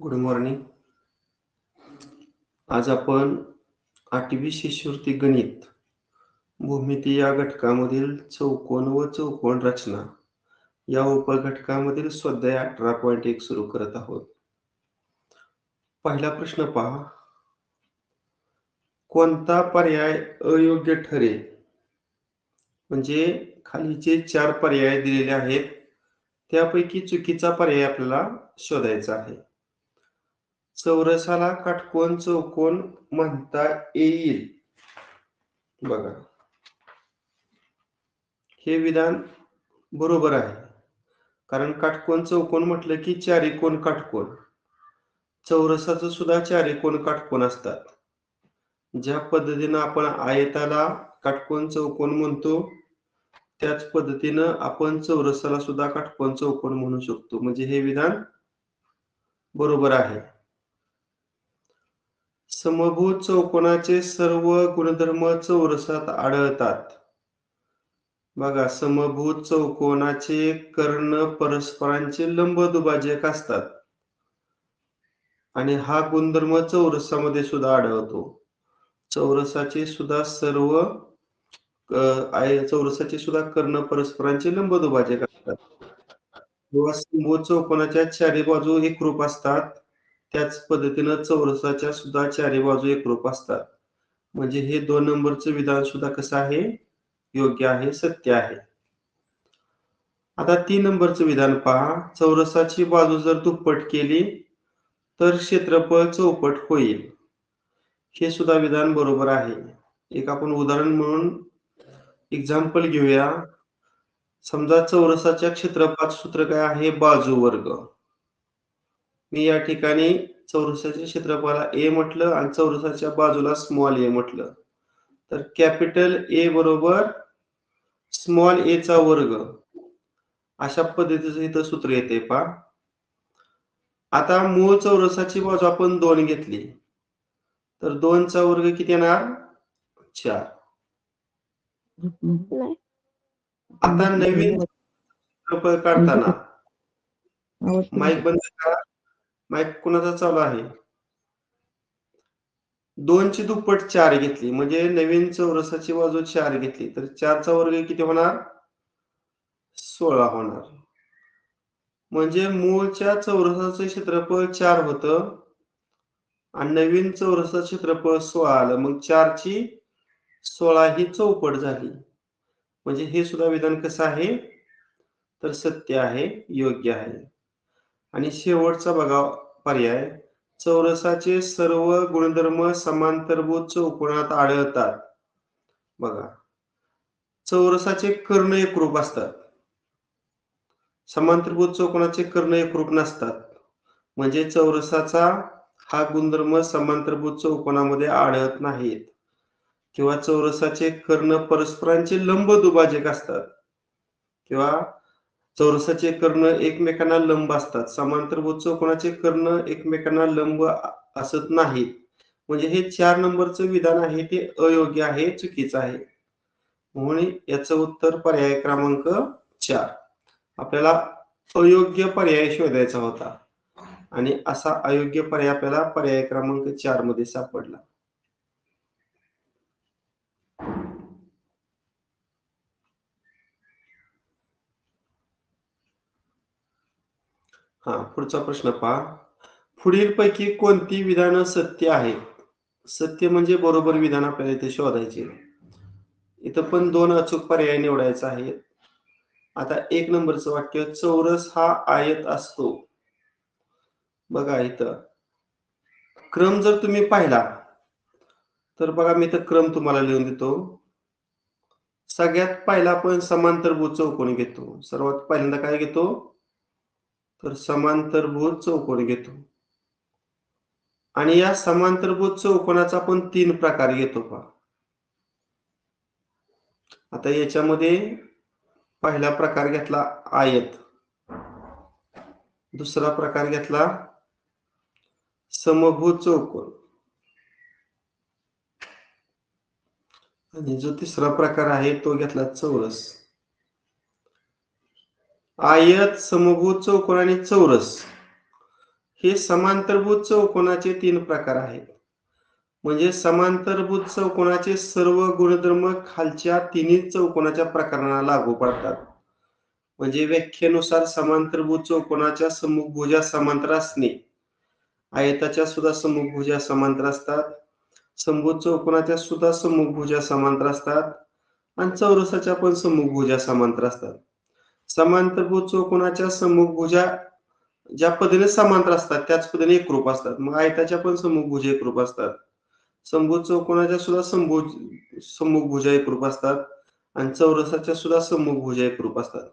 Good morning. आज आपण 8वी शिष्यवृत्ती गणित भूमिती या घटकामधील चौकोन व चौकोन रचना या उपघटकामधील स्वाध्याय 18.1 सुरू करत आहोत. पहिला प्रश्न पहा. कोणता पर्याय अयोग्य ठरेल? म्हणजे खाली जे 4 पर्याय दिलेले आहेत त्यापैकी चुकीचा पर्याय आपल्याला शोधायचा आहे. चौरसाला काटकोन चौकोन म्हणता येईल. बघा, हे विधान बरोबर आहे, कारण काटकोन चौकोन म्हटलं की चारी कोण काटकोन. चौरसाचं सुद्धा चारी कोण काटकोन असतात. ज्या पद्धतीनं आपण आयताला काटकोन चौकोन म्हणतो त्याच पद्धतीनं आपण चौरसाला सुद्धा काटकोन चौकोन म्हणू शकतो. म्हणजे हे विधान बरोबर आहे. समभुज चौकोनाचे सर्व गुणधर्म चौरसात आढळतात. बघा, समभुज चौकोनाचे कर्ण परस्परांचे लंबदुभाजक असतात आणि हा गुणधर्म चौरसामध्ये सुद्धा आढळतो. चौरसाचे सुद्धा कर्ण परस्परांचे लंबदुभाजक असतात. जेव्हा समभुज चौकोनाच्या चारी बाजू एकरूप असतात त्याच पद्धतीनं चौरसाच्या सुद्धा चारी बाजू एकरूप असतात. म्हणजे हे 2 नंबरचं विधान सुद्धा कसं आहे? योग्य आहे, सत्य आहे. आता 3 नंबरचं विधान पहा. चौरसाची बाजू जर दुप्पट केली तर क्षेत्रफळ चौपट होईल. हे सुद्धा विधान बरोबर आहे. एक आपण उदाहरण म्हणून एक्झाम्पल घेऊया. समजा चौरसाच्या क्षेत्रफळाचं सूत्र काय आहे? बाजू वर्ग. मी या ठिकाणी चौरसाच्या क्षेत्रफळाला ए म्हटलं आणि चौरसाच्या बाजूला स्मॉल ए म्हटलं, तर कॅपिटल ए बरोबर स्मॉल ए चा वर्ग अशा पद्धतीचं इथं सूत्र येते पहा. आता मूळ चौरसाची बाजू आपण 2 घेतली तर 2 चा वर्ग किती येणार? 4. आता नवीन क्षेत्रफळ काढताना माईक बंद करा. माईक कुणाचा चालू आहे? 2 ची दुप्पट 4 घेतली म्हणजे नवीन चौरसाची बाजू 4 घेतली तर 4 चा वर्ग किती होणार? 16 होणार. म्हणजे मूळच्या चौरसाचं क्षेत्रफळ 4 होतं आणि नवीन चौरसाचं क्षेत्रफळ 16 आलं. मग 4 ची 16 ही चौपट झाली. म्हणजे हे सुद्धा विधान कसं आहे? तर सत्य आहे, योग्य आहे. आणि शेवटचा बघा पर्याय. चौरसाचे सर्व गुणधर्म समांतरभुज चौकोनात आढळतात. बघा, चौरसाचे कर्ण एकरूप असतात, समांतरभुज चौकोनाचे कर्ण एकरूप नसतात. म्हणजे चौरसाचा हा गुणधर्म समांतरभुज चौकोनामध्ये आढळत नाहीत. किंवा चौरसाचे कर्ण परस्परांचे लंबदुभाजक असतात किंवा चौरसाचे कर्ण एकमेकांना लंब असतात. समांतरभुज चौकोनाचे कर्ण एकमेकांना लंब असत नाहीत. म्हणजे हे 4 नंबरचं विधान आहे ते अयोग्य आहे, चुकीचं आहे. म्हणून याचं उत्तर पर्याय क्रमांक 4. आपल्याला अयोग्य पर्याय शोधायचा होता आणि असा अयोग्य पर्याय आपल्याला पर्याय क्रमांक 4 मध्ये सापडला. पुढचा प्रश्न पहा. पुढीलपैकी कोणती विधानं सत्य आहेत? सत्य म्हणजे बरोबर विधान आपल्याला इथे शोधायचे. इथं पण 2 अचूक पर्याय निवडायचा आहे. आता 1 नंबरचं वाक्य, चौरस हा आयत असतो. बघा, इथं क्रम जर तुम्ही पाहिला तर बघा, मी इथं क्रम तुम्हाला लिहून देतो. सगळ्यात पहिला आपण समांतरभुज चौकोन घेतो. सर्वात पहिल्यांदा काय घेतो? तर समांतरभुज चौकोन घेतो. आणि या समांतरभुज चौकोनाचा आपण 3 प्रकार घेतो पहा. आता याच्यामध्ये पहिला प्रकार घेतला आयत, दुसरा प्रकार घेतला समभुज चौकोन आणि जो तिसरा प्रकार आहे तो घेतला चौरस. आयत, समभुज चौकोन आणि चौरस हे समांतरभुज चौकोनाचे 3 प्रकार आहेत. म्हणजे समांतरभुज चौकोनाचे सर्व गुणधर्म खालच्या तिन्ही चौकोनाच्या प्रकारांना लागू पडतात. म्हणजे व्याख्येनुसार समांतरभुज चौकोनाच्या सम्मुखभुजा समांतर असणे, आयताच्या सुद्धा सम्मुखभुजा समांतर असतात, समभुज चौकोनाच्या सुद्धा सम्मुखभुजा समांतर असतात आणि चौरसाच्या पण सम्मुखभुजा समांतर असतात. समांतरभुज चौकोनाच्या सम्मुखभुजा ज्या पद्धतीने समांतर असतात त्याच पद्धतीने एकरूप असतात. मग आयताच्या पण सम्मुखभुजा एकरूप असतात. समभुज चौकोनाच्या सुद्धा सम्मुखभुजा एकरूप असतात आणि चौरसाच्या सुद्धा सम्मुखभुजा एकरूप असतात.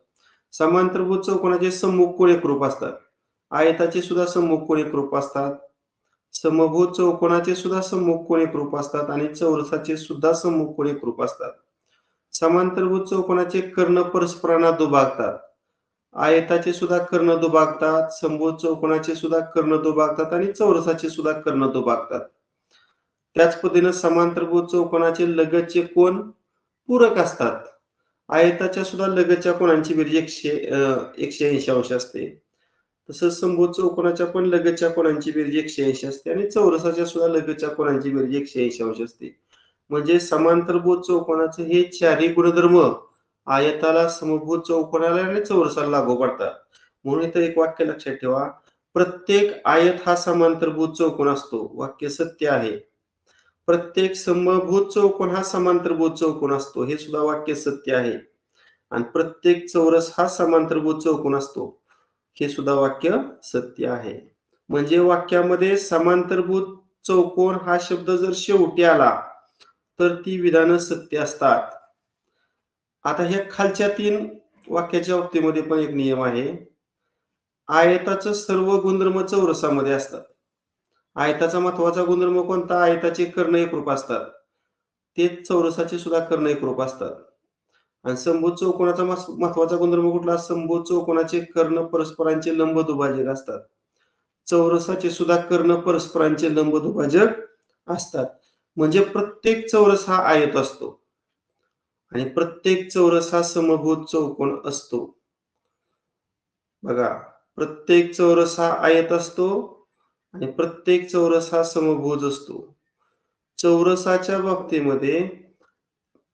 समांतरभुज चौकोनाचे सम्मुख कोन एकरूप असतात. आयताचे सुद्धा सम्मुख कोन एकरूप असतात. समभुज चौकोनाचे सुद्धा सम्मुख कोन एकरूप असतात आणि चौरसाचे सुद्धा सम्मुख कोन एकरूप असतात. समांतरभुज चौकोनाचे कर्ण परस्परांना दुभागतात. आयताचे सुद्धा कर्ण दुभागतात, समभुज चौकोनाचे सुद्धा कर्ण दुभागतात आणि चौरसाचे सुद्धा कर्ण दुभागतात. त्याच पद्धतीने समांतरभुज चौकोनाचे लगतचे कोन पूरक असतात. आयताच्या सुद्धा लगतच्या कोनांची बेरीज 180 अंश असते. तसंच समभुज चौकोनाच्या पण लगतच्या कोनांची बेरीज 180 असते आणि चौरसाच्या सुद्धा लगतच्या कोनांची बेरीज 180 अंश असते. म्हणजे समांतरभुज चौकोनाचे हे चारही गुणधर्म आयताला, समभुज चौकोनाला आणि चौरसाला लागू पडतात. म्हणून इथं एक वाक्य लक्षात ठेवा, प्रत्येक आयत हा समांतरभुज चौकोन असतो. वाक्य सत्य आहे. प्रत्येक समभुज चौकोन हा समांतरभुज चौकोन असतो. हे सुद्धा वाक्य सत्य आहे. आणि प्रत्येक चौरस हा समांतरभुज चौकोन असतो. हे सुद्धा वाक्य सत्य आहे. म्हणजे वाक्यामध्ये समांतरभुज चौकोन हा शब्द जर शेवटी आला तर ती विधानं सत्य असतात. आता ह्या खालच्या 3 वाक्याच्या बाबतीमध्ये पण एक नियम आहे. आयताचं सर्व गुणधर्म चौरसामध्ये असतात. आयताचा महत्वाचा गुणधर्म कोणता? आयताचे कर्ण एकरूप असतात. तेच चौरसाचे सुद्धा कर्ण एकरूप असतात. आणि समभुज चौकोनाचा महत्वाचा गुणधर्म कुठला? समभुज चौकोनाचे कर्ण परस्परांचे लंब दुभाजक असतात. चौरसाचे सुद्धा कर्ण परस्परांचे लंब दुभाजक असतात. म्हणजे प्रत्येक चौरस हा आयत असतो आणि प्रत्येक चौरस हा समभुज चौकोन असतो. बघा, प्रत्येक चौरस हा आयत असतो आणि प्रत्येक चौरस हा समभुज असतो. चौरसाच्या बाबतीमध्ये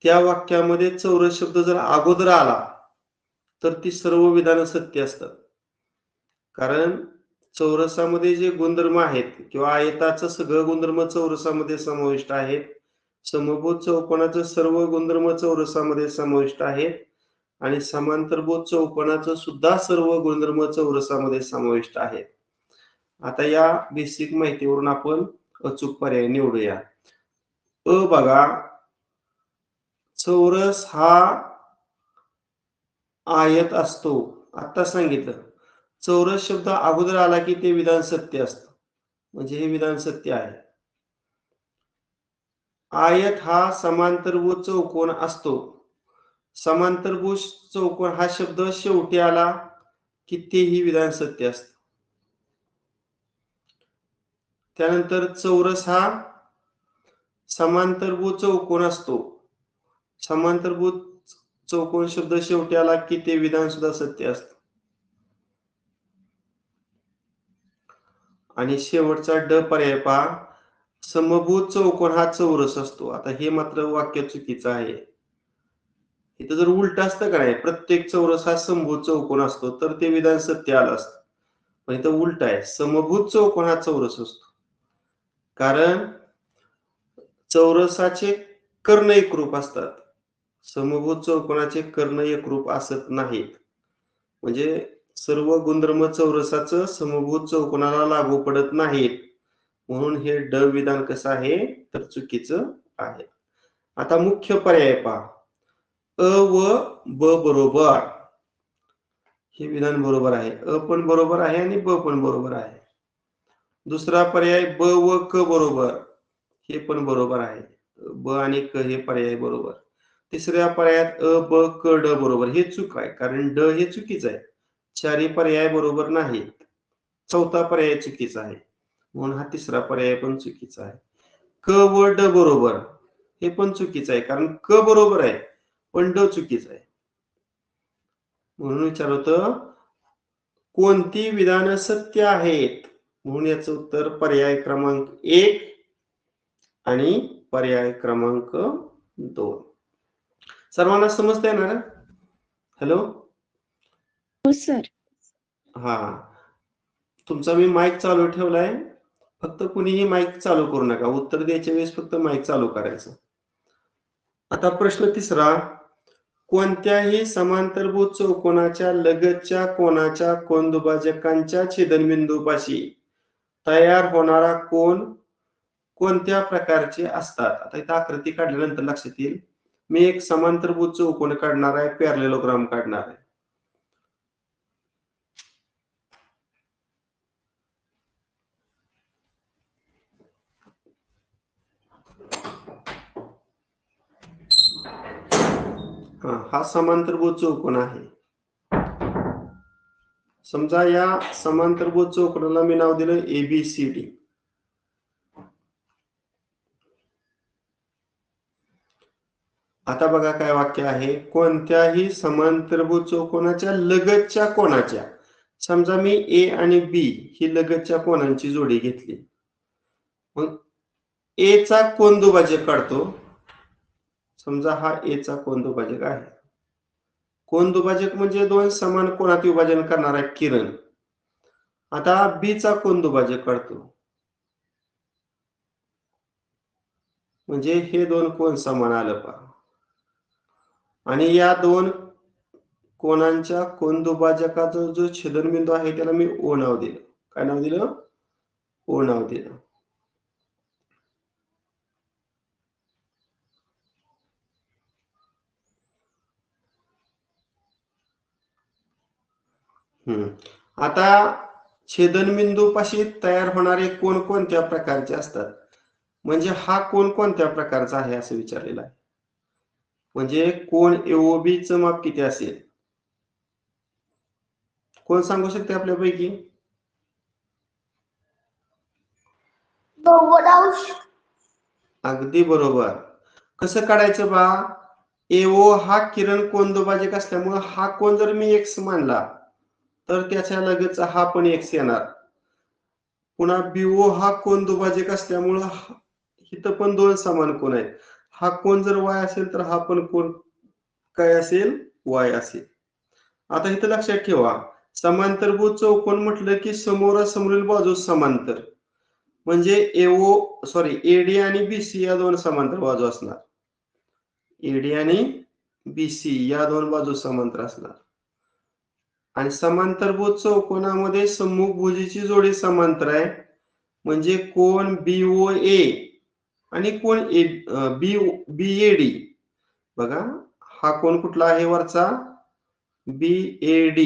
त्या वाक्यामध्ये चौरस शब्द जर अगोदर आला तर ती सर्व विधानं सत्य असतात. कारण चौरसामध्ये जे गुणधर्म आहेत किंवा आयताचं सगळं गुणधर्म चौरसामध्ये समाविष्ट आहेत. समभुज चौकोनाचं सर्व गुणधर्म चौरसामध्ये समाविष्ट आहेत आणि समांतरभुज चौकोनाचं सुद्धा सर्व गुणधर्म चौरसामध्ये समाविष्ट आहेत. आता या बेसिक माहितीवरून आपण अचूक पर्याय निवडूया. बघा, चौरस हा आयत असतो. आता सांगितलं. चौरस शब्द अगोदर आला की ते विधान सत्य असतं. म्हणजे हे विधान सत्य आहे. आयत हा समांतरभुज चौकोन असतो. समांतरभुज चौकोन हा शब्द शेवटी आला की तेही विधान सत्य असतं. त्यानंतर चौरस हा समांतरभुज चौकोन असतो. समांतरभुज चौकोन शब्द शेवटी आला की ते विधान सुद्धा सत्य असतं. आणि शेवटचा ड पर्याय पहा, समभुज चौकोन हा चौरस असतो. आता हे मात्र वाक्य चुकीचं आहे. इथं जर उलट असतं का नाही, प्रत्येक चौरस हा समभुज चौकोन असतो तर ते विधान सत्य आलं असतं. पण इथं उलट आहे, समभुज चौकोन हा चौरस असतो. कारण चौरसाचे कर्ण एकरूप असतात. समभुज चौकोनाचे कर्ण एकरूप असत नाहीत. म्हणजे सर्व गुणधर्म चौरसाचं समभुज चौकोनाला लागू पडत नाहीत. म्हणून हे ड विधान कसं आहे तर चुकीचं आहे. आता मुख्य पर्याय पहा, अ व ब बरोबर. हे विधान बरोबर आहे. अ पण बरोबर आहे आणि ब पण बरोबर आहे. दुसरा पर्याय ब व क बरोबर. हे पण बरोबर आहे. ब आणि क हे पर्याय बरोबर. तिसऱ्या पर्यायात अ ब क ड बरोबर. हे चूक आहे कारण ड हे चुकीचं आहे. चारही पर्याय बरोबर नाहीत. चौथा पर्याय चुकीचा आहे. म्हणून हा तिसरा पर्याय पण चुकीचा आहे. क व ड बरोबर. हे पण चुकीचं आहे कारण क बरोबर आहे पण ड चुकीचं आहे. म्हणून विचारलं होतं, कोणती विधानं सत्य आहेत? म्हणून याचं उत्तर पर्याय क्रमांक 1 आणि पर्याय क्रमांक 2. सर्वांना समजतंय ना? हॅलो. हो सर. हा, तुमचा मी माईक चालू ठेवलाय. फक्त कुणीही माईक चालू करू नका. उत्तर द्यायच्या वेळेस फक्त माईक चालू करायचं. आता प्रश्न 3. कोणत्याही समांतरभुज चौकोनाच्या लगतच्या कोनाच्या कोनदुभाजकांच्या छेदनबिंदूपाशी तयार होणारा कोन कोणत्या प्रकारचे असतात? आता इथं आकृती काढल्यानंतर लक्षात येईल. मी एक समांतरभुज चौकोन काढणार आहे, पॅरलेलोग्राम काढणार आहे. हा समांतरभुज चौकोन आहे. समजा या समांतरभुज चौकोनाला मी नाव दिलं ABCD. आता बघा काय वाक्य आहे. कोणत्याही समांतरभुज चौकोनाच्या लगतच्या कोनाच्या, समजा मी A आणि B ही लगतच्या कोनांची जोडी घेतली. मग A चा कोनदुभाजक काढतो. समजा हा A चा कोनदुभाजक आहे. कोनदुभाजक म्हणजे दोन समान कोनात विभाजन करणारा किरण. आता B चा कोनदुभाजक काढतो. म्हणजे हे दोन कोन समान आलं पहा. आणि या दोन कोनांच्या कोनदुभाजकाचा जो छेदनबिंदू आहे त्याला मी O नाव दिलं. काय नाव दिलं? O नाव दिलं. आता छेदनबिंदूपाशी तयार होणारे कोन कोणत्या प्रकारचे असतात? म्हणजे हा कोन कोणत्या प्रकारचा आहे असं विचारलेलं आहे. म्हणजे कोन AOB चं माप किती असेल? कोण सांगू शकते आपल्यापैकी? 90°. अगदी बरोबर. कसं काढायचं बा? AO हा किरण कोनदुभाजक असल्यामुळे हा कोन जर मी X मानला तर त्याच्या लगतचा हा पण X येणार. पुन्हा BO हा कोनदुभाजक असल्यामुळे इथं पण दोन समान कोन आहेत. हा कोन जर Y असेल तर हा पण कोन काय असेल? Y असेल. आता इथं लक्षात ठेवा, समांतरभुज चौकोन म्हटलं की समोरासमोरील बाजू समांतर. म्हणजे AD आणि BC या दोन समांतर बाजू असणार. AD आणि BC या दोन बाजू समांतर असणार. आणि समांतरभुज चौकोनामध्ये सम्मुखभुजीची जोडी समांतर आहे. म्हणजे कोन BOA आणि कोन BAD. बघा, हा कोन कुठला आहे वरचा? BAD.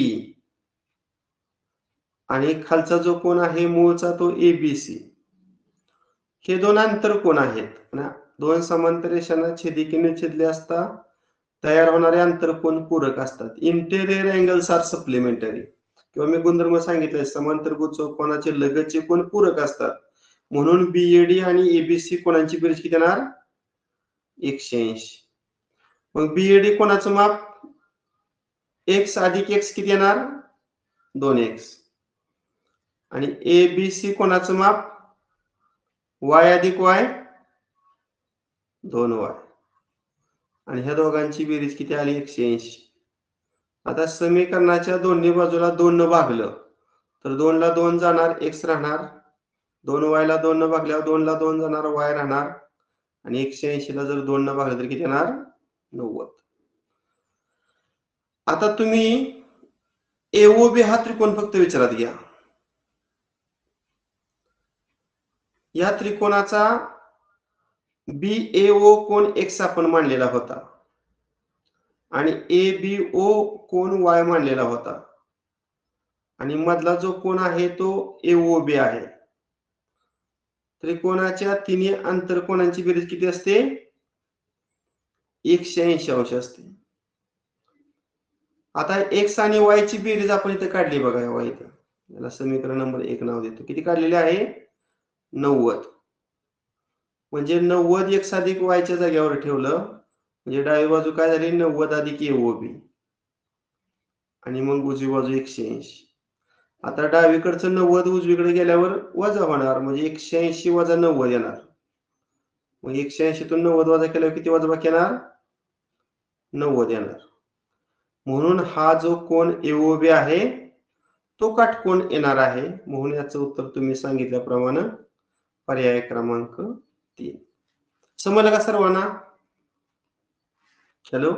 आणि खालचा जो कोन आहे मूळचा तो ABC. हे दोन आंतरकोन आहेत. दोन समांतर रेषांना छेदिकेने छेदले असता तयार होणारे आंतरकोन पूरक असतात. Interior angles are supplementary. किंवा मी गुणधर्म सांगितले, समांतरभुज चौकोनाचे लगतचे कोन पूरक असतात. म्हणून BAD आणि ABC कोनांची बेरीज किती येणार? 180. मग BAD कोनाचं माप X अधिक X किती येणार? 2X. आणि ABC कोनाचं माप Y अधिक Y 2Y. आणि ह्या दोघांची बेरीज किती आली? 180. आता समीकरणाच्या दोन्ही बाजूला 2 न भागलं तर 2 ला 2 जाणार, X राहणार. 2Y ला 2 न भागल्यावर 2 ला 2 जाणार, Y राहणार. आणि 180 ला जर 2 न भागलं तर किती येणार? 90. आता तुम्ही AOB हा त्रिकोण फक्त विचारात घ्या. या त्रिकोणाचा BAO कोन X आपण मानलेला होता आणि ABO कोन Y मानलेला होता. आणि मधला जो कोन आहे तो AOB आहे. त्रिकोणाच्या तिन्ही आंतरकोनांची बेरीज किती असते? 180 अंश असते. आता X आणि Y ची बेरीज आपण इथे काढली बघा. इथं याला समीकरण नंबर 1 नाव देतो. किती काढलेले आहे? 90. म्हणजे 90 X अधिक Y च्या जागेवर ठेवलं म्हणजे डावी बाजू काय झाली? 90 अधिक AOB. आणि मग उजवी बाजू 180. आता डावीकडचं 90 उजवीकडे गेल्यावर वजा होणार, म्हणजे 180 वजा 90 येणार. मग 180 तून 90 वजा केल्यावर किती वजाबाकी येणार? 90 येणार. म्हणून हा जो कोन एओबी आहे तो काटकोन येणार आहे. म्हणून याचं उत्तर तुम्ही सांगितल्याप्रमाणे पर्याय क्रमांक 3. समजलं का सर्वांना? हॅलो.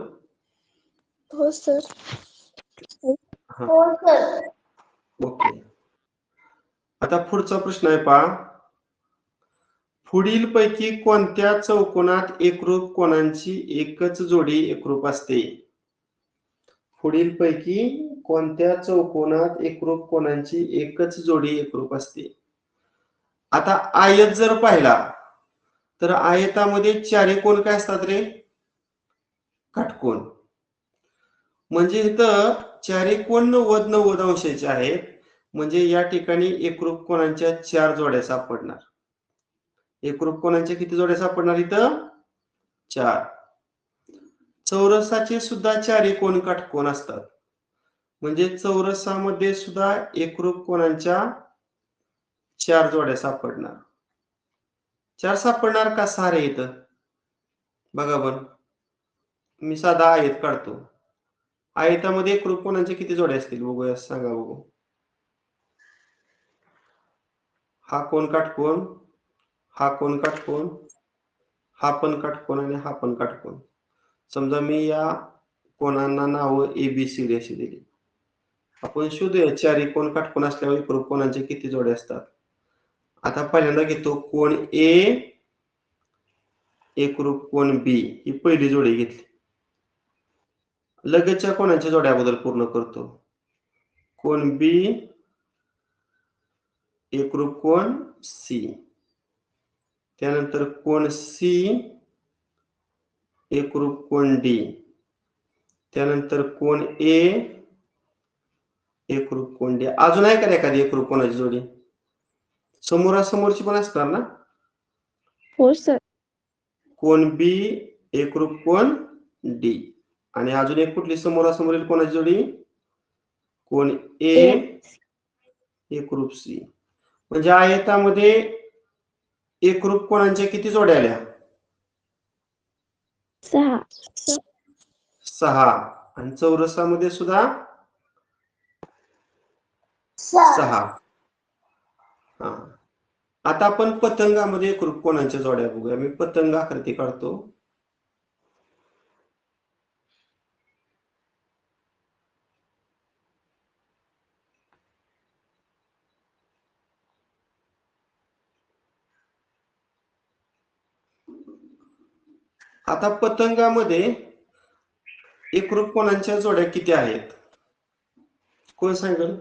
हो सर. हो सर. ओके. आता पुढचा प्रश्न आहे पहा. पुढील पैकी कोणत्या चौकोनात एकरूप कोनांची एकच जोडी एकरूप असते? पुढील पैकी कोणत्या चौकोनात एकरूप कोनांची एकच जोडी एकरूप असते? आता आयत जर पाहिला तर आयतामध्ये चारी कोन काय असतात रे? काटकोन. म्हणजे इथं चारी कोन 90 अंशाचे आहेत, म्हणजे या ठिकाणी एकरूप कोनांच्या 4 जोड्या सापडणार. एकरूप कोनांच्या किती जोड्या सापडणार इथं? 4. चौरसाचे सुद्धा चारी कोन काटकोन असतात, म्हणजे चौरसामध्ये सुद्धा एकरूप कोनांच्या 4 जोड्या सापडणार. 4 सापडणार का 6 रे इथं? बघा बरं, मी साधा आयत काढतो. आयतामध्ये एकरूप कोनांच्या किती जोड्या असतील बघूया, सांगा बघू. हा कोन काटकोन, हा कोन काटकोन, हा पण काटकोन आणि हा पण काटकोन. समजा मी या कोनांना नाव ABCD अशी दिली. आपण शोधूया चारी कोन काटकोन असल्यावर एकरूप कोनांचे किती जोड्या असतात. आता पहिल्यांदा घेतो कोन A एकरूप कोन B, ही पहिली जोडी घेतली. लगतच्या कोनांच्या जोड्या अगोदर पूर्ण करतो. कोन B एकरूप कोन C, त्यानंतर कोन C एकरूप कोन D, त्यानंतर कोन A एकरूप कोन D. अजून आहे का एखादी एकरूप कोनाची जोडी? समोरासमोरची पण असणार ना? हो सर. कोन B एकरूप कोन D, आणि अजून एक कुठली समोरासमोरील कोनाची जोडी? कोन A एकरूप C. म्हणजे आयतामध्ये एकरूप कोनांच्या किती जोड्या आल्या? 6. 6. आणि चौरसामध्ये सुद्धा 6. हा. आता आपण पतंगामध्ये एकरूप कोनांच्या जोड्या बघूया. मी पतंग आकृती काढतो. आता पतंगामध्ये एकरूप कोनांच्या जोड्या किती आहेत? कोण सांगेल?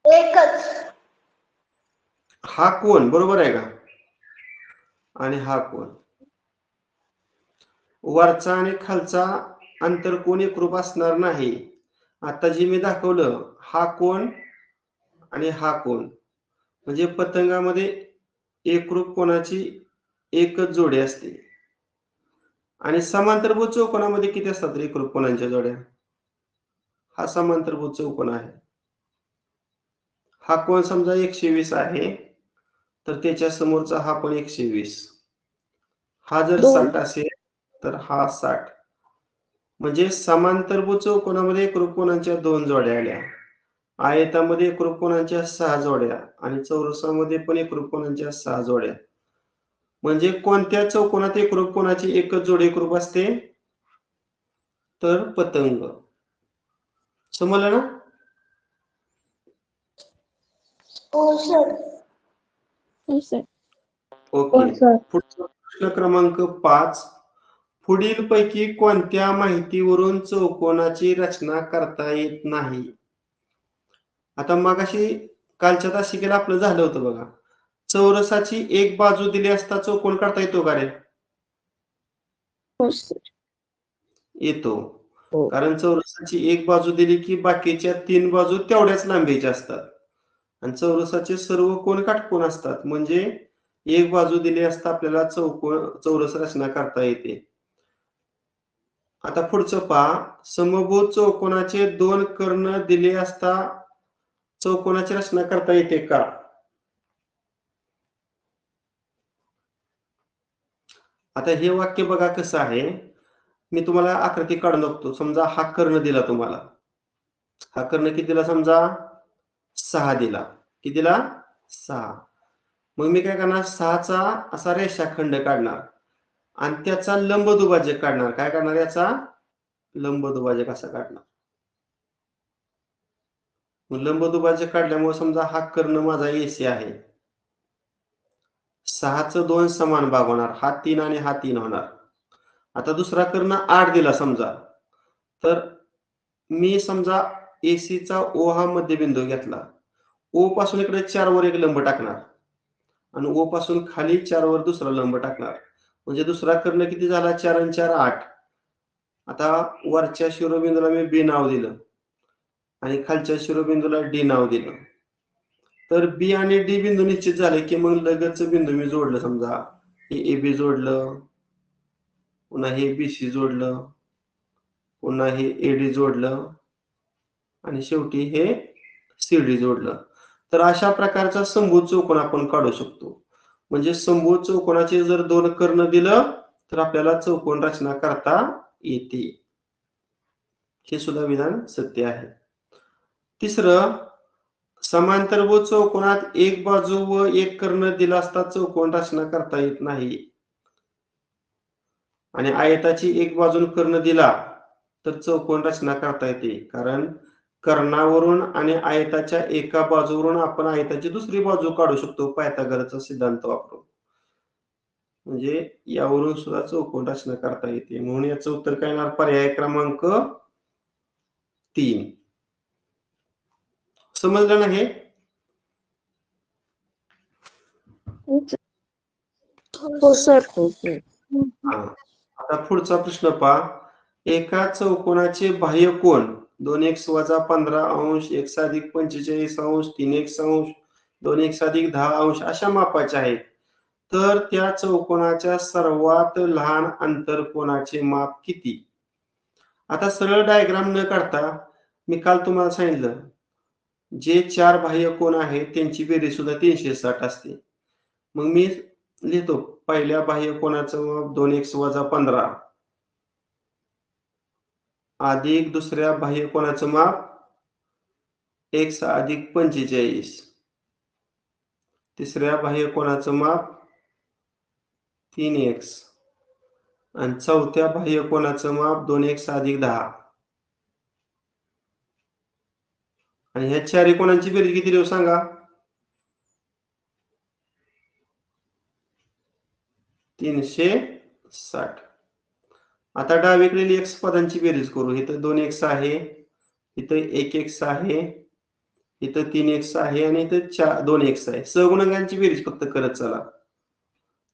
एकच. हा कोन बरोबर आहे का? आणि हा कोन. वरचा आणि खालचा आंतरकोन एकरूप असणार नाही. आता जे मी दाखवलं, हा कोन आणि हा कोन, म्हणजे पतंगामध्ये एकरूप कोनाची एकच जोडी असते. आणि समांतरभुज चौकोनामध्ये किती असतात एकरूप कोनांच्या जोड्या? हा समांतरभुज चौकोन आहे. हा कोन समजा 120 आहे, तर त्याच्या समोरचा हा पण 120. हा जर 60 असेल तर हा 60. म्हणजे समांतरभुज चौकोनामध्ये एकरूप कोनांच्या 2 जोड्या आल्या. आयतामध्ये एकरूप कोनांच्या 6 जोड्या आणि चौरसामध्ये पण एकरूप कोनांच्या 6 जोड्या. म्हणजे कोणत्या चौकोनात एकरूप कोनाची एकच जोडी एकरूप असते? तर पतंग. समजलं ना? हो सर. हो सर. ओके. पुढचा प्रश्न क्रमांक 5. पुढील पैकी कोणत्या माहितीवरून चौकोनाची रचना करता येत नाही? आता मगाशी कालच्या तासिकेला आपलं झालं होतं बघा. चौरसाची एक बाजू दिली असता चौकोन काढता येतो का रे? हो सर. येतो. हो. कारण चौरसाची एक बाजू दिली की बाकीच्या 3 बाजू तेवढ्याच लांबीच्या असतात. आणि चौरसाचे सर्व कोन काटकोन असतात, म्हणजे एक बाजू दिली असता आपल्याला चौरस रचना करता येते. आता पुढचं पहा. समभुज चौकोनाचे 2 कर्ण दिले असता चौकोनाची रचना करता येते का? आता हे वाक्य बघा कसं आहे. मी तुम्हाला आकृती काढून दाखवतो. समजा हा कर्ण दिला तुम्हाला. हा कर्ण किती दिला समजा? 6 दिला. किती दिला? 6. मग मी काय करणार? 6चा असा रेषाखंड काढणार आणि त्याचा लंबदुभाजक काढणार. काय करणार याचा? लंबदुभाजक असा काढणार. मग लंबदुभाजक काढल्यामुळे समजा हा कर्ण माझा AC आहे. 6चं 2 समान भाग होणार. हा 3 आणि हा 3 होणार. आता दुसरा कर्ण 8 दिला समजा. तर मी समजा ACचा O हा मध्यबिंदू घेतला. O पासून इकडे 4 वर एक लंब टाकणार आणि O पासून खाली 4 वर दुसरा लंब टाकणार. म्हणजे दुसरा कर्ण किती झाला? 4 आणि 4 8. आता वरच्या शिरोबिंदूला मी B नाव दिलं आणि खालच्या शिरोबिंदूला D नाव दिलं. तर B आणि D बिंदू निश्चित झाले की मग लगतचं बिंदू मी जोडलं समजा. हे AB जोडलं, पुन्हा हे BC जोडलं, पुन्हा हे AD जोडलं आणि शेवटी हे CD जोडलं. तर अशा प्रकारचा समभुज चौकोन आपण काढू शकतो. म्हणजे समभुज चौकोनाचे जर 2 कर्ण दिलं तर आपल्याला चौकोन रचना करता येते. हे सुद्धा विधान सत्य आहे. तिसरं, समांतरभुज चौकोनात एक बाजू व एक कर्ण दिला असता चौकोन रचना करता येत नाही. आणि आयताची एक बाजून कर्ण दिला तर चौकोन रचना करता येते. कारण कर्णावरून आणि आयताच्या एका बाजूवरून आपण आयताची दुसरी बाजू काढू शकतो पायथागोरसचा सिद्धांत वापरून. म्हणजे यावरून सुद्धा चौकोन रचना करता येते. म्हणून याचं उत्तर काय येणार? पर्याय क्रमांक 3. समजलं ना हे? हो सर. आता पुढचा प्रश्न पहा. एका चौकोनाचे बाह्य कोन 2x - 15 अंश, x + 45 अंश, 3x अंश, 2x + 10 अंश अशा मापाचे आहेत. तर त्या चौकोनाच्या सर्वात लहान अंतरकोनाचे माप किती? आता सरळ डायग्राम न काढता मी काल तुम्हाला सांगितलं, जे 4 बाह्य कोन आहेत त्यांची बेरीज सुद्धा 360 असते. मग मी लिहितो पहिल्या बाह्य कोनाचं माप 2x - 15 अधिक दुसऱ्या बाह्य कोनाचं माप x + 45, तिसऱ्या बाह्य कोनाचं माप 3x आणि चौथ्या बाह्य कोनाचं माप 2x + 10. आणि ह्या चारही कोनांची बेरीज किती देऊ सांगा? 360. आता डावीकडील x पदांची बेरीज करू. इथं 2x आहे, इथं 1x आहे, इथं 3x आहे आणि इथं 2x आहे. सहगुणकांची बेरीज फक्त करत चला.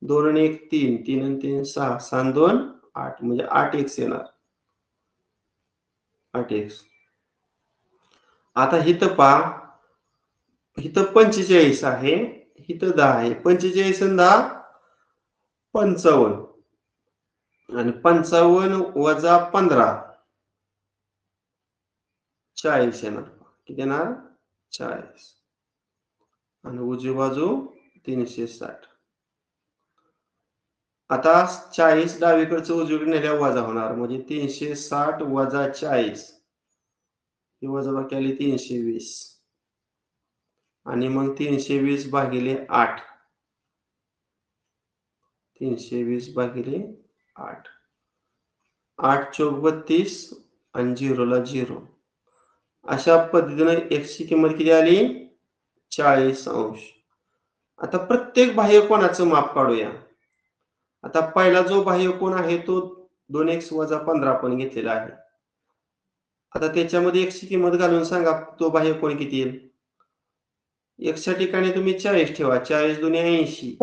2 आणि 1 3, 3 आणि 3 6, 6 आणि 2 8 म्हणजे 8x येणार. 8x. आता इथं पहा, इथं 45 आहे, इथं 10 आहे. 45 आणि 10 55 आणि 55 वजा 15 40 येणार. किती येणार? 40 आणि उजवी बाजू 360. आता 40 डावीकडचं उजवीकडे नेल्यावर वजा होणार म्हणजे 360 वजा 40 ही वजाबाकी आली 320 आणि मग 320 भागिले 8. 320 भागिले 8. 8 चौक 32 आणि 0 ला 0. अशा पद्धतीने x ची किंमत किती आली? 40 अंश. आता प्रत्येक बाह्य कोनाचं माप काढूया. आता पहिला जो बाह्य कोन आहे तो 2x - 15 आपण घेतलेला आहे. आता त्याच्यामध्ये x ची किंमत घालून सांगा तो बाह्य कोन किती येईल? x च्या ठिकाणी तुम्ही 40 ठेवा. 40 दुनी 80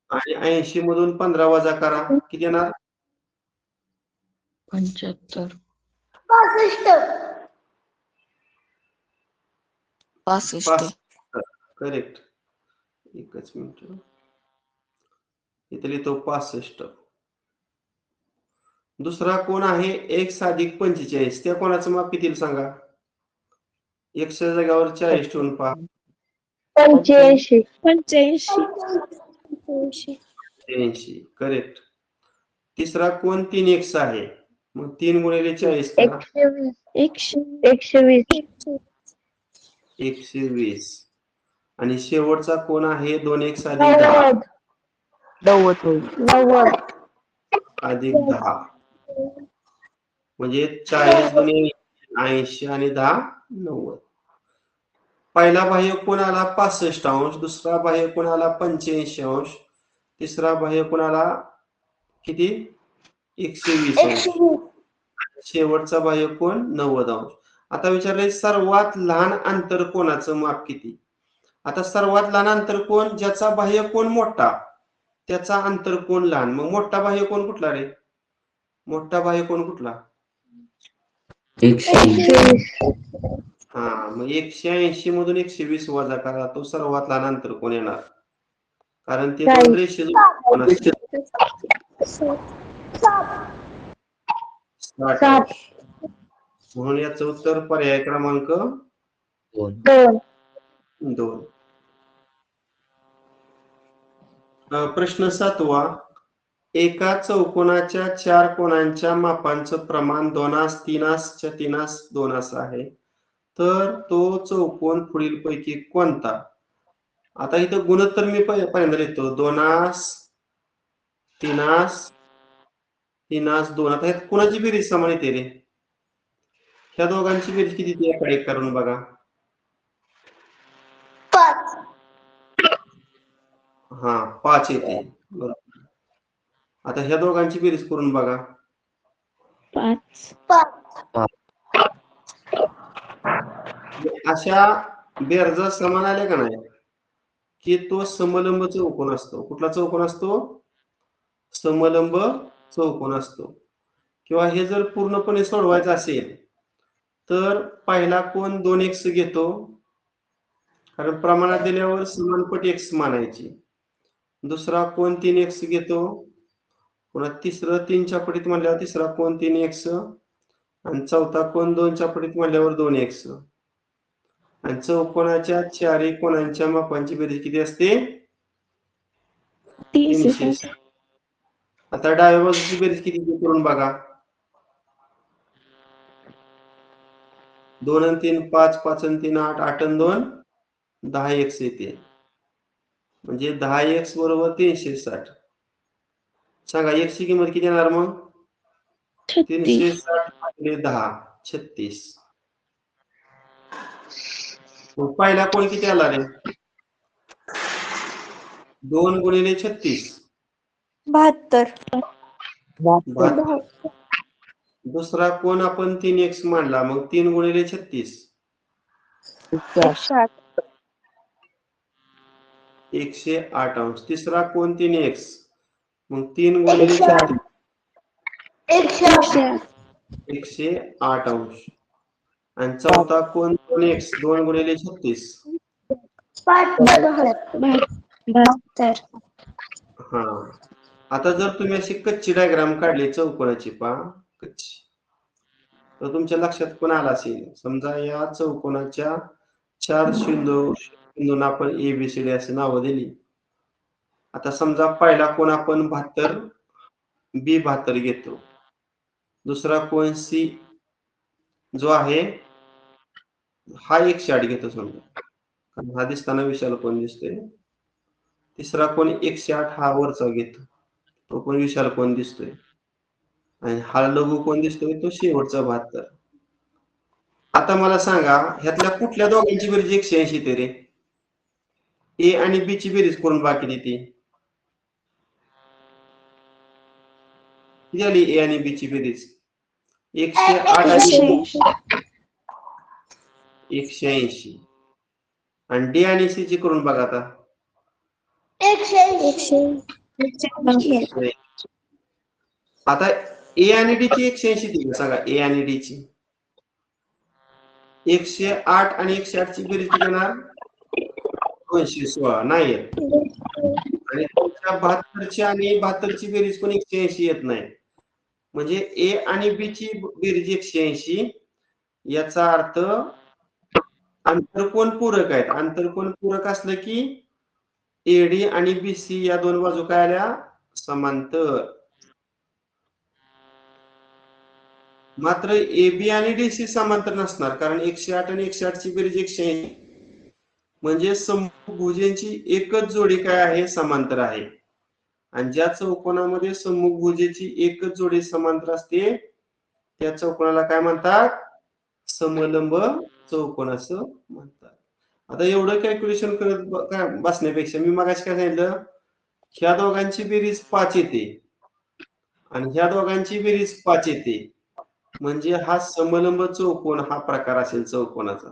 आणि 80 मधून 15 वजा करा. किती येणार? 75 65 करेक्ट. एकच मिनिट. इथे लिहितो 65. दुसरा कोन आहे x + 45. त्या कोनाचं माप किती येईल सांगा? एकशे जागेवर 40 ठेवून पहा. 85 85 83 करेक्ट. तिसरा कोण 3x आहे मग 3 गुणिले 40 करा 120 120 आणि शेवटचा कोण आहे 2x अधिक 10 90 अधिक 10 म्हणजे 40 गुणिले 80 आणि 10 90. पहिला बाह्य कोण आला 65 अंश, दुसरा बाह्य कोण आला 85 अंश, तिसरा बाह्य कोण आला किती 120 अंश, शेवटचा बाह्य कोण 90 अंश. आता विचारले सर्वात लहान अंतर कोणाचं माप किती. आता सर्वात लहान अंतर कोण ज्याचा बाह्य कोण मोठा त्याचा अंतर कोण लहान. मग मोठा बाह्य कोण कुठला रे. मोठा बाह्य कोण कुठला. 120 हा मग 180 मधून 120 वजा करा तो सर्वात लहान अंतर कोण येणार. कारण ते दोन रेषे कोण असते 60. म्हणून याचं उत्तर पर्याय क्रमांक 2. प्रश्न 7वा. एका चौकोनाच्या 4 कोणांच्या मापांचं प्रमाण 2 3 3 2 आहे तर तो चौकोन पुढील पैकी कोणता. आता इथं गुणोत्तर मी पहिल्यांदा लिहितो 2 3 3 2. आता ह्यात कोणाची बेरीज समान येते रे. ह्या दोघांची बेरीज किती ती याकडे करून बघा. 5 येते बरोबर. आता ह्या दोघांची बेरीज करून बघा 5 अशा बेरजा समान आल्या का नाही की तो समलंब चौकोन असतो. कुठला चौकोन असतो समलंब चौकोन असतो. किंवा हे जर पूर्णपणे सोडवायचं असेल तर पहिला कोण 2x घेतो कारण प्रमाणात दिल्यावर समानपट x मानायची. दुसरा कोण 3x घेतो पुन्हा तिसरं 3च्या पटीत म्हणल्यावर तिसरा कोण 3x आणि चौथा कोण 2च्या पटीत म्हणल्यावर 2x आणि चौकोनाच्या चारही कोणांच्या मापांची बेरीज किती असते 360. आता डाव्या बाजूची बेरीज किती करून बघा 2 आणि 3 5 5 आणि 3 8 8 आणि 2 10x येते म्हणजे 10x बरोबर 360. सांगा x ची किंमत किती येणार मग 360 भागिले 10 36. पहिला कोण किती आला रे 2 गुणिले 36 72. दुसरा कोण आपण 3x मांडला मग 3 गुणिले 36 108 अंश. तिसरा कोण 3x मग 3 गुणिले 36 108 अंश. आणि चौथा कोण 2x 2 गुणिले 36 हा. आता जर तुम्ही अशी कच्ची डायग्राम काढली चौकोनाची पहा कच्ची तर तुमच्या लक्षात पण आला असेल. समजा या चौकोनाच्या 4 बिंदूंना आपण ABCD असे नावं दिली. आता समजा पहिला कोण आपण 72 B72 घेतो. दुसरा कोण C जो आहे हा 108 घेतो समजा कारण हा दिसताना विशाल कोण दिसतोय. तिसरा कोण 108 हा वरचा घेतो तो पण विशाल कोण दिसतोय आणि हा लघु कोण दिसतोय तो शेवटचा 72. आता मला सांगा ह्यातल्या कुठल्या दोघांची बेरीज 180 येते रे. A आणि B ची बेरीज करून बाकी देते किती आली A आणि B ची बेरीज 108 180 आणि D आणि C ची करून बघा आता 180 आता A आणि D ची 180 दिली सांगा A आणि D ची 108 आणि 108 ची बेरीज किती येणार 216 नाही येत. आणि तुमच्या 72 ची आणि 72 ची बेरीज पण 180 येत नाही. म्हणजे A आणि B ची बेरीज 180 याचा अर्थ आंतरकोन पूरक आहेत. आंतरकोन पूरक असलं की एडी आणि बीसी या दोन बाजू काय आल्या समांतर. मात्र एबी आणि डीसी समांतर नसणार कारण 108 आणि 108 ची बेरीज 180 म्हणजे समभुजांची एकच जोडी काय आहे समांतर आहे. आणि ज्या चौकोनामध्ये समभुजेची एकच जोडी समांतर असते त्या चौकोनाला काय म्हणतात समलंब चौकोन असं म्हणतात. आता एवढं कॅल्क्युलेशन करत बसण्यापेक्षा मी मगाशी काय सांगितलं ह्या दोघांची बेरीज 5 येते आणि ह्या दोघांची बेरीज 5 येते म्हणजे हा समलंब चौकोन हा प्रकार असेल चौकोनाचा.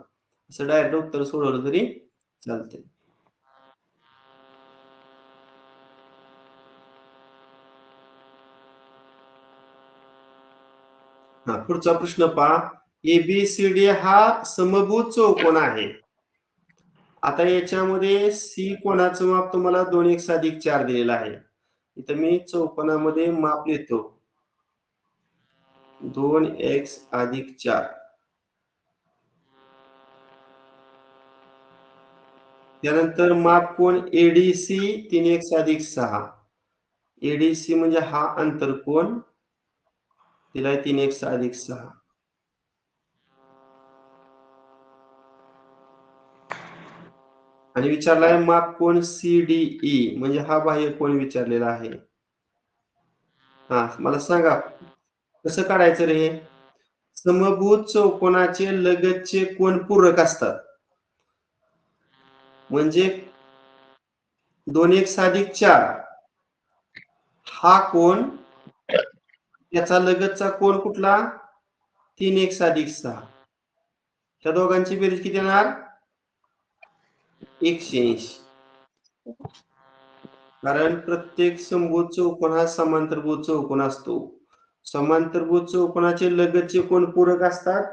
असं डायरेक्ट उत्तर सोडवलं तरी चालते. हा पुढचा प्रश्न पहा. एबीसीडी हा समभुज चौकोन आहे. आता याच्यामध्ये सी कोणाचं माप तुम्हाला 2x+4 दिलेलं आहे. इथं मी चौकोनामध्ये माप लिहितो 2x+4. त्यानंतर माप कोण एडीसी 3x+6. एडीसी म्हणजे हा अंतरकोन दिलाय 3x+6. आणि विचारलाय माप कोण सीडीई म्हणजे हा बाह्य कोन विचारलेला आहे. हा मला सांगा कसं काढायचं रे. समभुज चौकोनाचे लगतचे कोन पूरक असतात. म्हणजे 2x+4 हा कोन त्याचा लगतचा कोन कुठला 3x+6. त्या दोघांची बेरीज किती येणार 180. कारण प्रत्येक समभुज चौकोन हा समांतरभुज चौकोन असतो. समांतरभुज चौकोनाचे लगतचे कोन पूरक असतात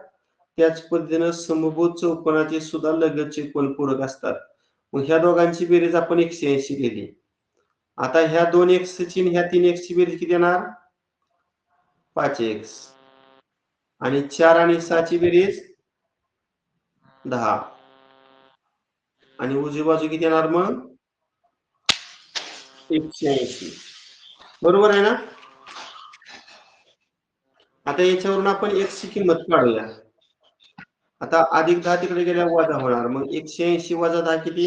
त्याच पद्धतीने समभुज चौकोनाचे सुद्धा लगतचे कोन पूरक असतात. मग ह्या दोघांची बेरीज आपण 180 केली. आता ह्या 2x ची आणि ह्या 3x ची बेरीज किती येणार 5x आणि 4 आणि 6 ची बेरीज 10 आणि उजवी बाजू किती येणार मग 180. बरोबर आहे ना. आता याच्यावरून आपण x ची किंमत काढूया. आता +10 तिकडे गेल्या वजा होणार मग 180 - 10 किती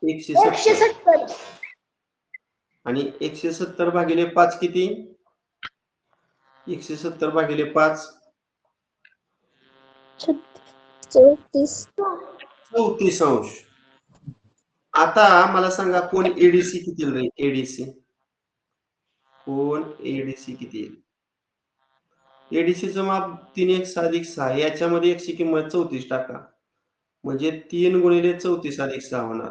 170. आणि 170 भागिले 5 किती 170 भागिले 5 34 अंश. आता मला सांगा कोण एडीसी किती येईल रे. एडीसी कोण एडीसी किती येईल. एडीसीचं माप 3x+6 याच्यामध्ये x ची किंमत 34 टाका म्हणजे 3 गुणिले 34 + 6 होणार.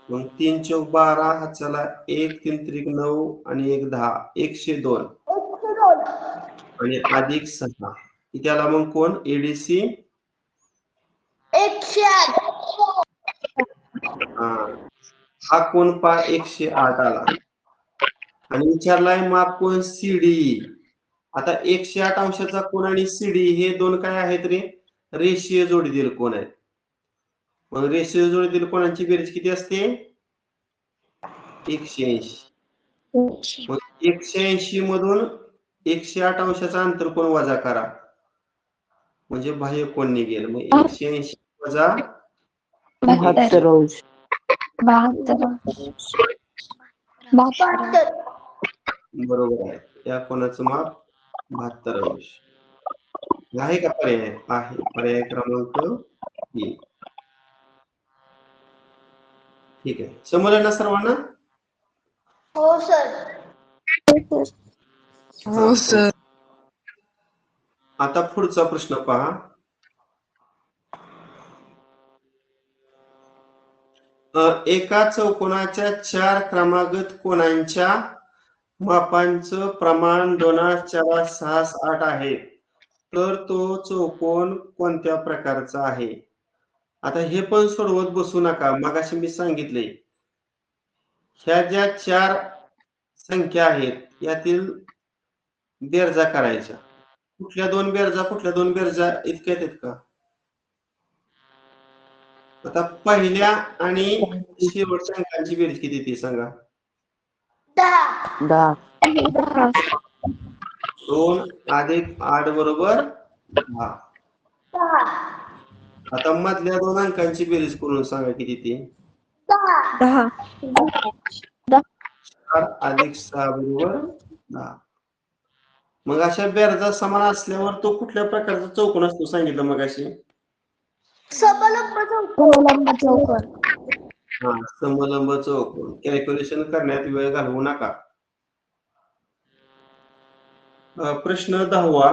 मग 3 चौक 12 हाताला 1 3 त्रिक 9 आणि 1 10 102 आणि +6 त्याला मग कोण एडीसी 108. हा कोण पा 108 आला. आणि विचारलाय माप कोण सीडी. आता 108 अंशाचा कोन आणि सीडी हे दोन काय आहेत रे रेषीय जोडीतील कोन आहेत. मग रेषीय जोडीतील कोनांची बेरीज किती असते 180. मग 180 मधून 108 अंशाचा अंतरकोन वजा करा म्हणजे बाह्य कोन निघेल. मग 180 वजा 72 अंश. 72. बरोबर आहे. या कोनाचं माप 72 अंश आहे का पर्याय आहे. पर्याय क्रमांक 3. ठीक आहे. समजलं ना सर्वांना. हो सर. हो सर. आता पुढचा प्रश्न पहा. एका चौकोनाच्या 4 क्रमागत कोनांच्या मापांचं प्रमाण 2,4,6,8 आहे तर तो चौकोन कोणत्या प्रकारचा आहे. आता हे पण सोडवत बसू नका. मगाशी मी सांगितले ह्या ज्या 4 संख्या आहेत यातील बेरजा करायच्या कुठल्या दोन बेरजा इतक्यात आहेत का? आता पहिल्या आणि शेवटच्या अंकांची बेरीज किती ती सांगा. 10. 10. 10. 2 + 8 बरोबर 10. 10. आता मधल्या दोन अंकांची बेरीज करून सांगा किती ती. 10. 10. 4 + 6 बरोबर 10. मग अशा बेरजा समान असल्यावर तो कुठल्या प्रकारचा चौकोन असतो सांगितलं मगाशी. समलंब चौकोन. हा, समलंब चौकोन. कॅल्क्युलेशन करण्यात वेळ घालवू नका. प्रश्न 10वा.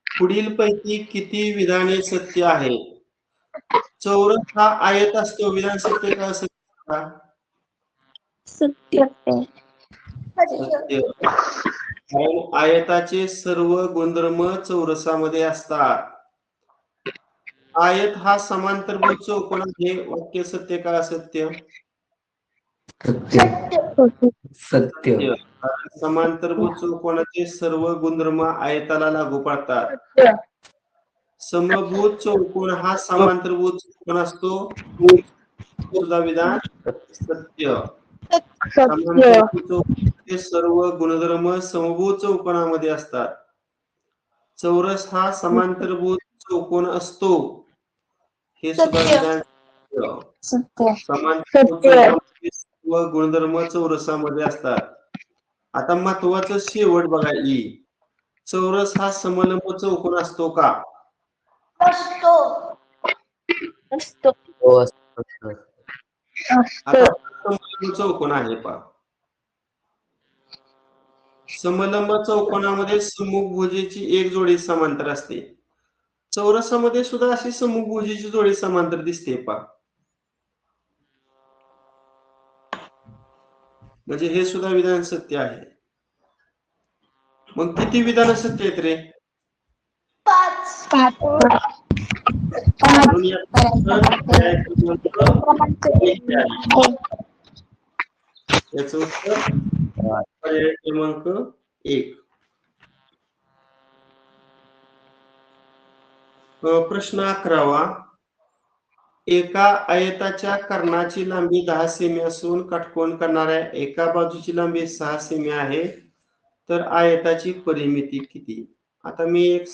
पुढील पैकी किती विधाने सत्य आहेत? चौरस हा आयत असतो, विधान सत्य का असत्य का? सत्य. सत्य. कारण आयताचे सर्व गुणधर्म चौरसामध्ये असतात. आयत हा समांतरभुज चौकोन आहे, वाक्य सत्य का असत्य? सत्य. समांतरभुज चौकोनाचे सर्व गुणधर्म आयताला लागू पडतात. समभुज चौकोन हा समांतरभुज चौकोन असतो, विधान सत्य. समांतरभुज चौकोनाचे सर्व गुणधर्म समभुज चौकोनामध्ये असतात. चौरस हा समांतरभुज चौकोन असतो, हे सुद्धा विधान सत्य. समांतरभुज चौकोनाचे सर्व गुणधर्म चौरसामध्ये असतात. आता महत्वाचं शेवट बघा. चौरस हा समलंब चौकोन असतो का? असतो. असतो. आता समलंब चौकोन आहे पहा. समलंब चौकोनामध्ये समभुजेची एक जोडी समांतर असते. चौरसामध्ये सुद्धा अशी समभुजेची जोडी समांतर दिसते पहा. म्हणजे हे सुद्धा विधान सत्य आहे. मग किती विधान सत्य आहेत रे? 5. म्हणून याचं उत्तर पर्याय क्रमांक 1. प्रश्न 11वा. एका आयताच्या कर्णाची लांबी 10 सेमी असून काटकोन करणाऱ्या एका बाजूची लांबी 6 सेमी आहे, तर आयताची परिमिती किती? आता मी एक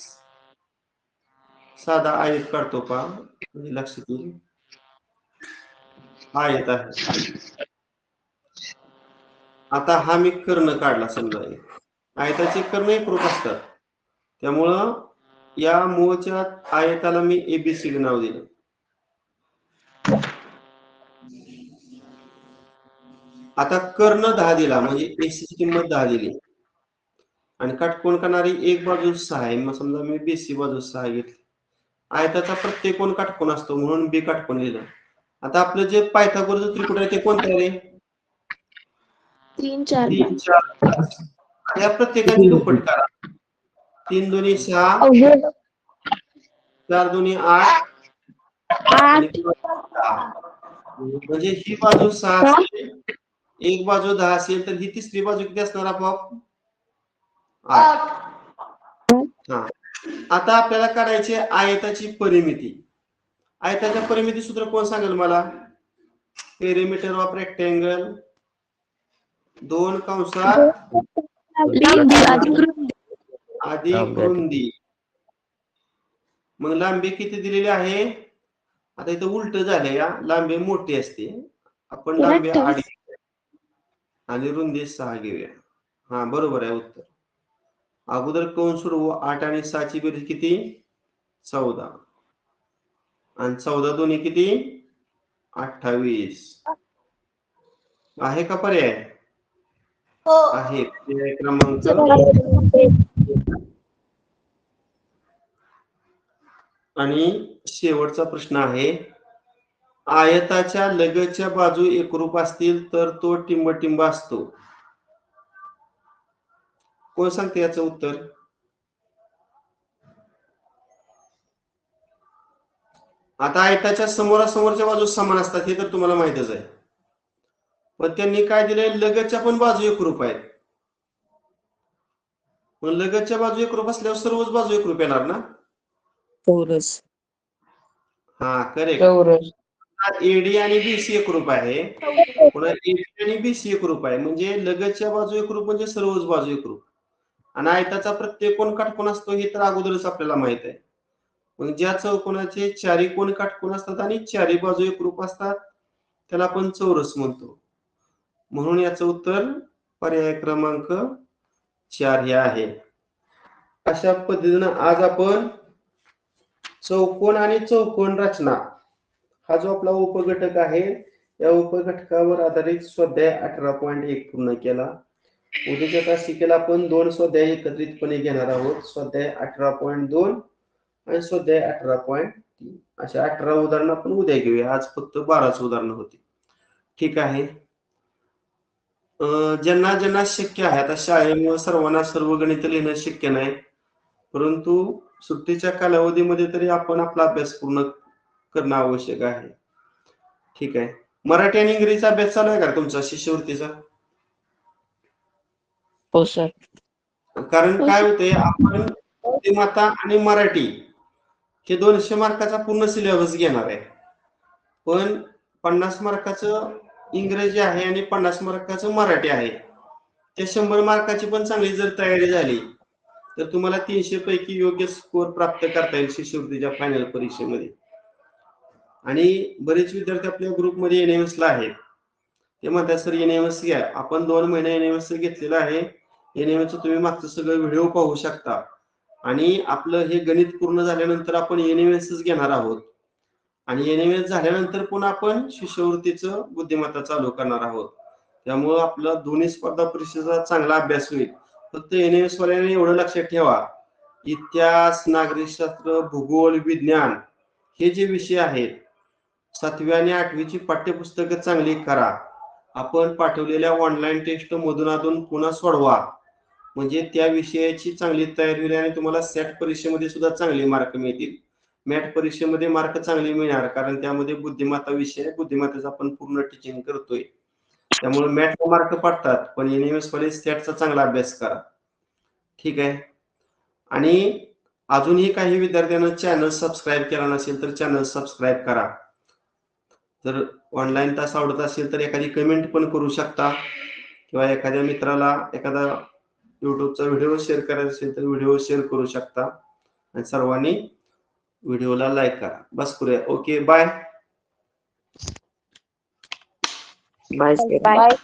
साधा आयत काढतो पहा, म्हणजे लक्षात येईल. आयत आहे. आता हा मी कर्ण काढला समजा. आयताचे कर्ण एकरूप असतात, त्यामुळं या मूळच्या आयताला मी एबीसीडी नाव दिलं. आता कर्ण 10 दिला म्हणजे एसी ची किंमत 10 दिली आणि काटकोन करणारी एक बाजू 6 आहे. मग समजा मी बीसी बाजू 6 घेतली. आयताचा प्रत्येक कोण काटकोन असतो म्हणून बी काटकोन लिहिलं. आता आपलं जे पायथागोरसचं त्रिकोण आहे ते कोणतं आहे? 3, 4. 3, 4. या प्रत्येकाची दुप्पट करा. 3 दुनी 6, 4 दुनी 8 आणि 10. म्हणजे ही बाजू 6 असेल, एक बाजू 10 असेल, तर ही तिसरी बाजू किती असणार आपोआप? 8. हा. आता आपल्याला काढायची आयताची परिमिती. आयताच्या परिमिती सूत्र कोण सांगेल मला? पेरिमीटर ऑफ रेक्टँगल 2 कंसात अधिक रुंदी. मग लांबी किती दिलेली आहे? आता इथं उलट झालं, या लांबी मोठी असते, आपण लांबी 8 आणि रुंदी 6 घेऊया. हा, बरोबर आहे उत्तर. अगोदर कंस सोडवू. 8 आणि 6 ची बेरीज किती? 14. आणि 14 दोन्ही किती? 28. आहे का पर्याय? हो. आहे. पर्याय क्रमांक. आणि शेवटचा प्रश्न आहे. आयताच्या लगतच्या बाजू एकरूप असतील तर तो टिंबटिंब असतो. कोण सांगते याचं उत्तर? आता आयताच्या समोरासमोरच्या बाजू समान असतात हे तर तुम्हाला माहितच आहे, पण त्यांनी काय दिलंय? लगतच्या पण बाजू एकरूप आहेत. मग लगतच्या बाजू एकरूप असल्यावर सर्वच बाजू एकरूप येणार ना? चौरस. हा करेक्ट. चौरस. एडी आणि बीसी एकरूप आहे, पुन्हा एडी आणि बीसी एकरूप आहे, म्हणजे लगतच्या बाजू एकरूप म्हणजे सर्वच बाजू एकरूप. आणि आयताचा प्रत्येक कोण काटकोन असतो हे तर अगोदरच आपल्याला माहित आहे. मग ज्या चौकोनाचे चारी कोण काटकोन असतात आणि चारी बाजू एकरूप असतात त्याला आपण चौरस म्हणतो. म्हणून याचं उत्तर पर्याय क्रमांक 4 हे आहे. अशा पद्धतीनं आज आपण चौकोन आणि चौकोन रचना हा जो आपला उपघटक आहे या उपघटकावर आधारित स्वाध्याय 18.1 पूर्ण केला. उद्याच्या तासिकेला आपण 2 स्वाध्याय एकत्रितपणे घेणार आहोत. स्वाध्याय 18.2 आणि स्वाध्याय 18.3 अशा 18 उदाहरणं आपण उद्या घेऊया. आज फक्त 12च उदाहरणं होती. ठीक आहे. ज्यांना ज्यांना शक्य आहे, आता शाळेमुळे सर्वांना सर्व गणित लिहिणं शक्य नाही, परंतु सुट्टीच्या कालावधीमध्ये तरी आपण आपला अभ्यास पूर्ण करणं आवश्यक आहे. ठीक आहे. मराठी आणि इंग्रजीचा अभ्यास चालू आहे का तुमचा शिष्यवृत्तीचा? हो सर. कारण काय होते, आपण बुद्धिमत्ता आणि मराठी हे 200 मार्काचा पूर्ण सिलेबस घेणार आहे, पण 50 मार्काचं इंग्रजी आहे आणि 50 मार्काचं मराठी आहे. त्या 100 मार्काची पण चांगली जर तयारी झाली तर तुम्हाला 300 पैकी योग्य स्कोर प्राप्त करता येईल शिष्यवृत्तीच्या फायनल परीक्षेमध्ये. आणि बरेच विद्यार्थी आपल्या ग्रुपमध्ये एनएमएसला आहेत, ते म्हणतात सर एनएमएस घ्या. आपण 2 महिने एनएमएस घेतलेलं आहे. एनएमएसचं तुम्ही मागचं सगळं व्हिडिओ पाहू शकता. आणि आपलं हे गणित पूर्ण झाल्यानंतर आपण एनएमएसच घेणार आहोत आणि एनएमएस झाल्यानंतर पुन्हा आपण शिष्यवृत्तीचं बुद्धिमत्ता चालू करणार आहोत. त्यामुळे आपला दोन्ही स्पर्धा परीक्षेचा चांगला अभ्यास होईल. फक्त एनएमएस वाल्याने एवढं लक्षात ठेवा, इतिहास, नागरिकशास्त्र, भूगोल, विज्ञान हे जे विषय आहेत 7वी आणि 8वीची पाठ्यपुस्तकं चांगली करा. आपण पाठवलेल्या ऑनलाईन टेस्ट मधून पुन्हा सोडवा, म्हणजे त्या विषयाची चांगली तयारी होईल आणि तुम्हाला सेट परीक्षेमध्ये सुद्धा चांगले मार्क मिळतील. मॅट परीक्षेमध्ये मार्क चांगले मिळणार, कारण त्यामध्ये बुद्धिमत्ता विषय आहे, बुद्धिमत्तेचा आपण पूर्ण टीचिंग करतोय, त्यामुळे मॅथला मार्क पडतात. पण एनएमएस वाले सेटचा चांगला अभ्यास करा. ठीक आहे. आणि अजूनही काही विद्यार्थ्यांना चॅनल सबस्क्राईब केला नसेल तर चॅनल सबस्क्राईब करा. जर ऑनलाईन तास आवडत असेल तर एखादी कमेंट पण करू शकता, किंवा एखाद्या मित्राला एखादा युट्यूबचा व्हिडिओ शेअर करायचा असेल तर व्हिडिओ शेअर करू शकता. आणि सर्वांनी व्हिडिओला लाईक करा. बस करूया. Okay, bye. बाय. बाय.